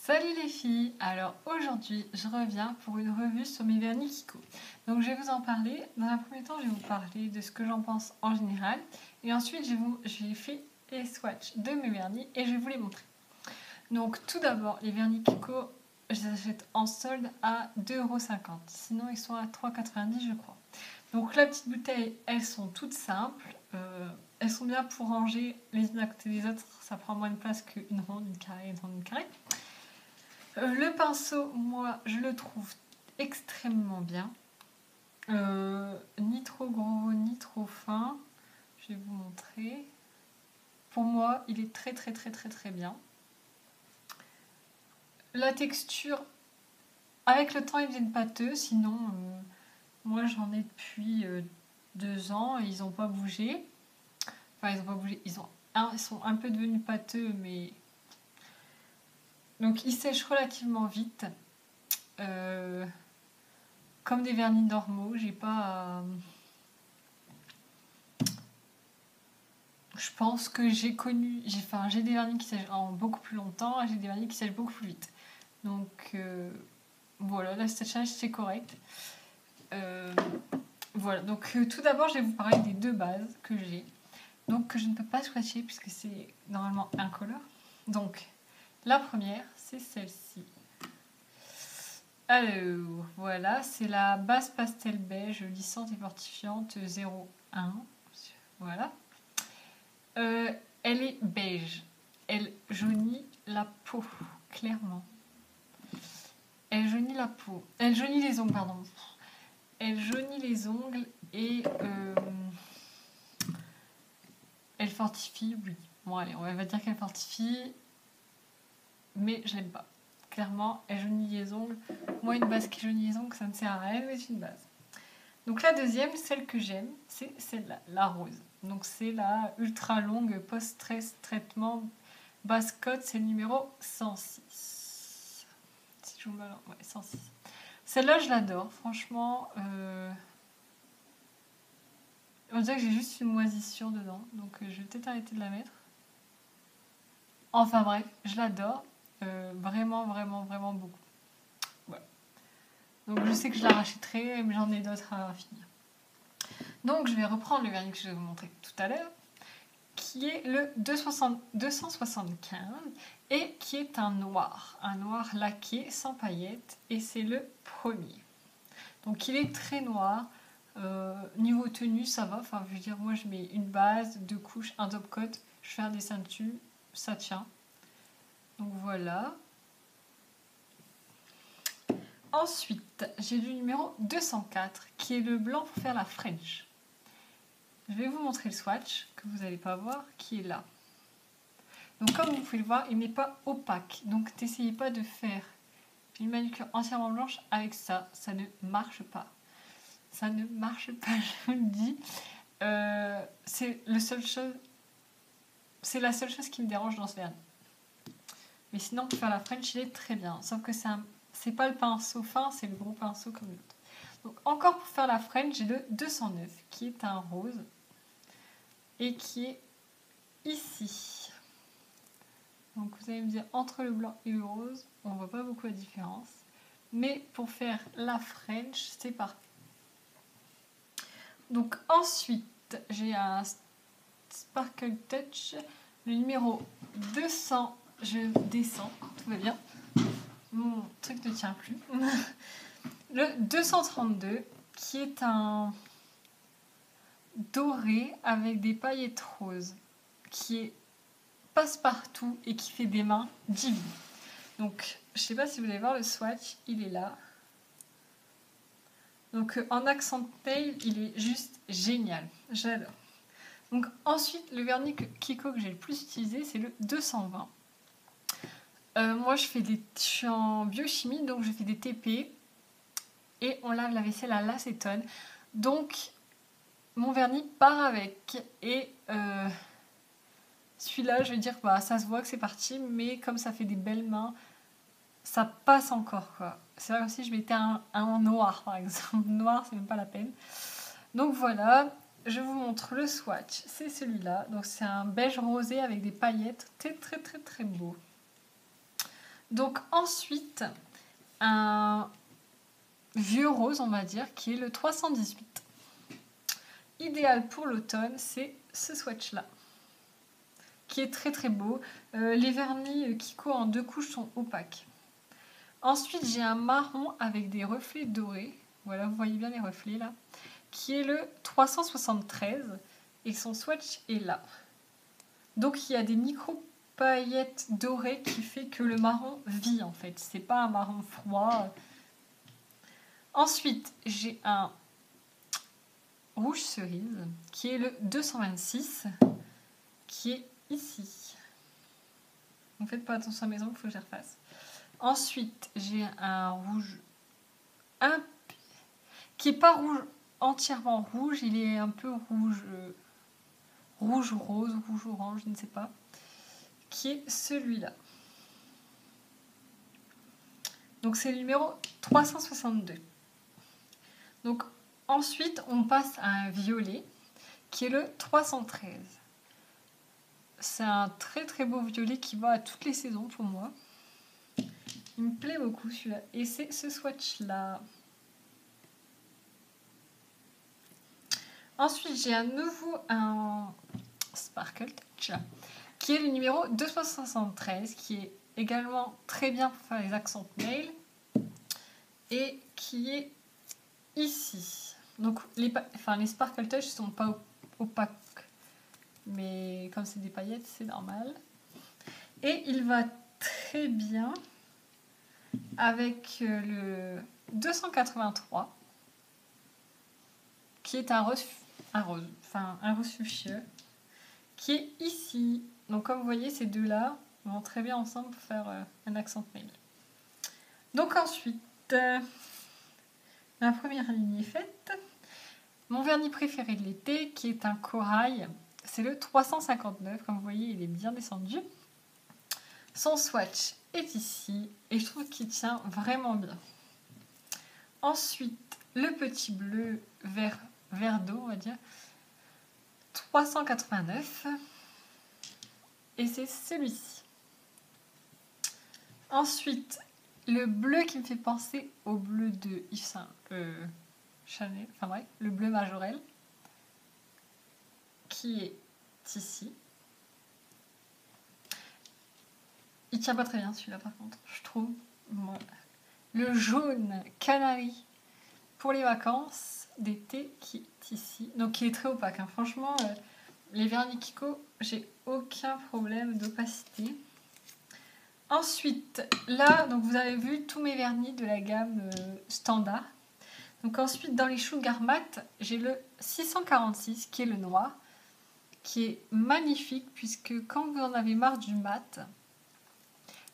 Salut les filles! Alors aujourd'hui, je reviens pour une revue sur mes vernis Kiko. Donc je vais vous en parler. Dans un premier temps, je vais vous parler de ce que j'en pense en général. Et ensuite, j'ai fait les swatchs de mes vernis et je vais vous les montrer. Donc tout d'abord, les vernis Kiko, je les achète en solde à 2,50 €. Sinon, ils sont à 3,90 € je crois. Donc la petite bouteille, elles sont toutes simples. Elles sont bien pour ranger les unes à côté des autres. Ça prend moins de place qu'une ronde, une carrée, une ronde, une carrée. Le pinceau, moi, je le trouve extrêmement bien. Ni trop gros, ni trop fin. Je vais vous montrer. Pour moi, il est très bien. La texture, avec le temps, ils deviennent pâteux. Sinon, moi, j'en ai depuis 2 ans et ils n'ont pas bougé. Enfin, ils n'ont pas bougé. Ils sont un peu devenus pâteux, mais... Donc, ils sèchent relativement vite. Comme des vernis normaux, j'ai pas... Je pense que j'ai des vernis qui sèchent en beaucoup plus longtemps et j'ai des vernis qui sèchent beaucoup plus vite. Donc voilà, la séchage c'est correct. Voilà, donc tout d'abord je vais vous parler des deux bases que j'ai. Donc que je ne peux pas swatcher puisque c'est normalement incolore. Donc la première c'est celle-ci. Alors voilà, c'est la base pastel beige lissante et fortifiante 01. Voilà. Elle est beige. Elle jaunit la peau, clairement. Elle jaunit la peau. Elle jaunit les ongles, pardon. Elle jaunit les ongles et elle fortifie, oui. Bon, allez, on va dire qu'elle fortifie, mais je l'aime pas. Clairement, elle jaunit les ongles. Moi, une base qui jaunit les ongles, ça ne sert à rien, mais c'est une base. Donc la deuxième, celle que j'aime, c'est celle-là, la rose. Donc c'est la ultra longue post-stress traitement base cote, c'est le numéro 106. Si je vous mets ouais, 106. Celle-là, je l'adore, franchement. On dirait que j'ai juste une moisissure dedans, donc je vais peut-être arrêter de la mettre. Enfin bref, je l'adore. Vraiment beaucoup. Voilà. Donc je sais que je la rachèterai, mais j'en ai d'autres à finir. Donc je vais reprendre le vernis que je vais vous montrer tout à l'heure, qui est le 275 et qui est un noir laqué sans paillettes, et c'est le premier. Donc il est très noir. Niveau tenue, ça va. Enfin, je veux dire, moi je mets une base, 2 couches, un top coat, je fais un dessin dessus, ça tient. Donc voilà. Ensuite, j'ai le numéro 204 qui est le blanc pour faire la French. Je vais vous montrer le swatch que vous n'allez pas voir, qui est là. Donc comme vous pouvez le voir, il n'est pas opaque. Donc n'essayez pas de faire une manucure entièrement blanche avec ça. Ça ne marche pas. Ça ne marche pas, je vous le dis. C'est la seule chose qui me dérange dans ce vernis. Mais sinon, pour faire la French, il est très bien. Sauf que c'est pas le pinceau fin, c'est le gros pinceau comme l'autre. Donc encore pour faire la French, j'ai le 209 qui est un rose et qui est ici. Donc vous allez me dire, entre le blanc et le rose, on voit pas beaucoup la différence. Mais pour faire la French, c'est parfait. Donc ensuite, j'ai un Sparkle Touch, le numéro 200, je descends, tout va bien. Mon truc ne tient plus. Le 232, qui est un doré avec des paillettes roses, qui est passe-partout et qui fait des mains divines. Donc, je sais pas si vous allez voir le swatch, il est là. Donc, en accent pale, il est juste génial. J'adore. Donc, ensuite, le vernis Kiko que j'ai le plus utilisé, c'est le 220. Moi, je suis en biochimie, donc je fais des TP et on lave la vaisselle à l'acétone. Donc, mon vernis part avec. Et celui-là, je vais dire, bah, ça se voit que c'est parti, mais comme ça fait des belles mains, ça passe encore, quoi. C'est vrai aussi, je mettais un noir, par exemple. Noir, c'est même pas la peine. Donc voilà, je vous montre le swatch. C'est celui-là. Donc c'est un beige rosé avec des paillettes. Très beau. Donc ensuite, un vieux rose, on va dire, qui est le 318. Idéal pour l'automne, c'est ce swatch-là, qui est très très beau. Les vernis Kiko en 2 couches sont opaques. Ensuite, j'ai un marron avec des reflets dorés. Voilà, vous voyez bien les reflets là. Qui est le 373 et son swatch est là. Donc il y a des micro paillettes dorées qui fait que le marron vit en fait. C'est pas un marron froid. Ensuite, j'ai un rouge cerise qui est le 226 qui est ici. Ne faites pas attention à la maison, il faut que je les refasse. Ensuite, j'ai un rouge qui n'est pas rouge entièrement rouge, il est un peu rouge, rouge rose, rouge orange, je ne sais pas, qui est celui-là. Donc c'est le numéro 362. Donc ensuite, on passe à un violet qui est le 313. C'est un très très beau violet qui va à toutes les saisons pour moi. Il me plaît beaucoup celui-là. Et c'est ce swatch-là. Ensuite, j'ai à nouveau un Sparkle Touch qui est le numéro 273 qui est également très bien pour faire les accents nails et qui est ici. Donc les Sparkle Touch ne sont pas opaques, mais comme c'est des paillettes, c'est normal. Et il va très bien avec le 283 qui est un rose fuchsia qui est ici. Donc comme vous voyez, ces deux-là vont très bien ensemble pour faire un accent nail. Donc ensuite, ma première ligne est faite. Mon vernis préféré de l'été, qui est un corail, c'est le 359. Comme vous voyez, il est bien descendu. Son swatch est ici et je trouve qu'il tient vraiment bien. Ensuite, le petit bleu vert d'eau, on va dire, 389. Et c'est celui-ci. Ensuite, le bleu qui me fait penser au bleu de Yves Saint Chanel, enfin bref, le bleu Majorel, qui est ici. Il tient pas très bien celui-là par contre, je trouve. Voilà. Le jaune canari pour les vacances d'été qui est ici. Donc qui est très opaque. Hein. Franchement, les vernis Kiko, j'ai aucun problème d'opacité. Ensuite, là, donc vous avez vu tous mes vernis de la gamme standard. Donc ensuite, dans les Sugar Mat, j'ai le 646 qui est le noir, qui est magnifique puisque quand vous en avez marre du mat,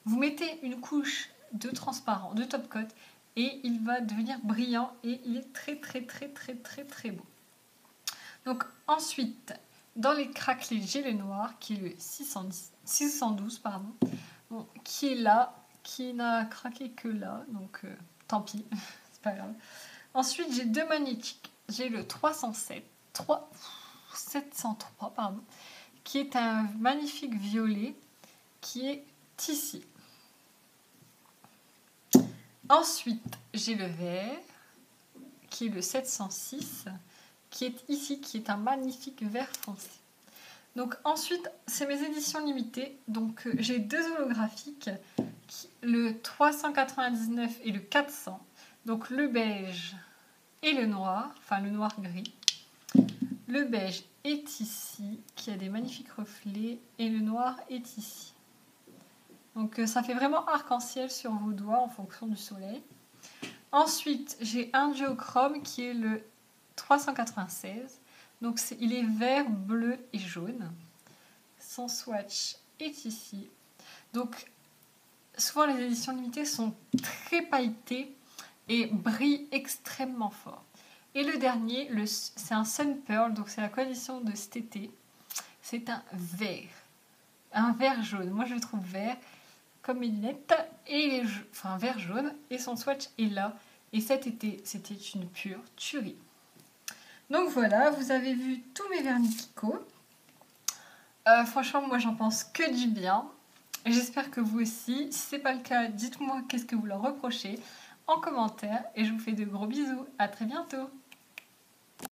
vous mettez une couche de transparent, de top coat, et il va devenir brillant et il est très très très très très très beau. Donc ensuite, dans les craquelés, j'ai le noir qui est le 612, pardon, bon, qui est là, qui n'a craqué que là, donc tant pis, c'est pas grave. Ensuite, j'ai deux magnétiques. J'ai le 703, pardon, qui est un magnifique violet qui est ici. Ensuite, j'ai le vert qui est le 706 qui est ici, qui est un magnifique vert foncé. Donc ensuite, c'est mes éditions limitées. Donc j'ai deux holographiques, le 399 et le 400. Donc le beige et le noir, enfin le noir-gris. Le beige est ici, qui a des magnifiques reflets, et le noir est ici. Donc ça fait vraiment arc-en-ciel sur vos doigts en fonction du soleil. Ensuite, j'ai un duochrome qui est le 396. Donc il est vert, bleu et jaune. Son swatch est ici. Donc souvent les éditions limitées sont très pailletées et brillent extrêmement fort. Et le dernier, c'est un Sun Pearl, donc c'est la collection de cet été. C'est un vert jaune. Moi je le trouve vert comme mes lunettes, et vert jaune, et son swatch est là. Et cet été, c'était une pure tuerie. Donc voilà, vous avez vu tous mes vernis Kiko. Franchement, moi j'en pense que du bien. J'espère que vous aussi. Si ce n'est pas le cas, dites-moi qu'est-ce que vous leur reprochez en commentaire et je vous fais de gros bisous. À très bientôt.